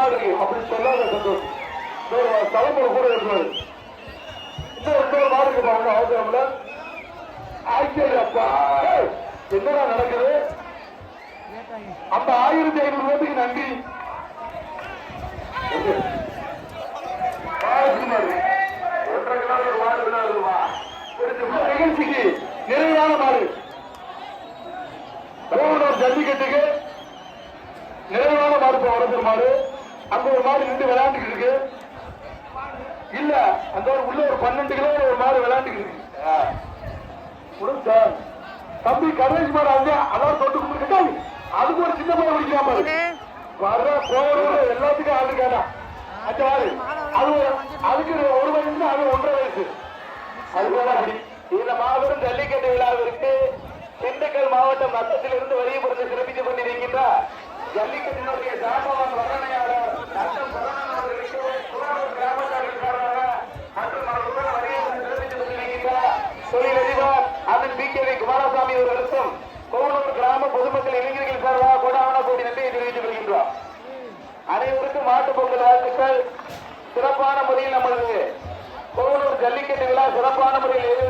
மாடு இருக்கு அப்படி சொல்லாத சந்தோஷம். தலைமுறை கூட இருப்பாரு. இன்னொரு மாடு இருக்கு பாருங்க அவசரம்ல. ஆச்சரியப்பா என்னடா நடக்குது? அந்த 1500 பேருக்கு நன்றி. நிகழ்ச்சிக்கு நிறைவான மாடு ஜல்லிக்கட்டுக்கு நிறைவான மாடு வளர்க்கிற மாடு. அங்க ஒரு மாடு நின்று விளையாண்டுட்டு இருக்கு. இல்ல அந்த உள்ள ஒரு 12 கிலோ ஒரு மாடு விளையாண்டுட்டு இருக்கு. தம்பி கணேஷ் மாடு அங்க அதான் தொட்டு கும்பிட்டு அதுக்கு ஒரு சின்ன மாடு பிடிக்கலாம் பாரு. வர்ற போற எல்லாத்துக்கும் ஆடு கேட்டா அதுக்கு 1 வயசு அது 1.5 வயசு. அதுதான் இந்த மாபெரும் ஜல்லிக்கட்டு விழாவிற்கு திண்டுக்கல் மாவட்டம் நத்தத்திலிருந்து வரிய பொறுத்து சிறப்பித்துக் கொண்டிருக்கின்றார் ஜல்லிக்கட்டினுடைய ஜாம்பவான் வர்ணனையாளர் நத்தம் அவர்களுக்கு கிராமத்தார்களுக்காக மற்றும் அவர்களுடன் வரிய பொறுத்து சிறப்பித்துக் கொண்டிருக்கின்றார் தொழிலதிபர் அதன் பி.கே.வி. குமாரசாமி அவர்களுக்கும் கோவனூர் கிராம பொதுமக்கள் இளைஞர்கள் சார்பாக கொடாவன கோடி நன்றியை தெரிவித்துக் கொள்கின்றோம். அனைவருக்கும் மாட்டுப் பொங்கல் வாழ்த்துக்கள். சிறப்பான முறையில் நமது கோவனூர் ஜல்லிக்கட்டு விழா சிறப்பான முறையில்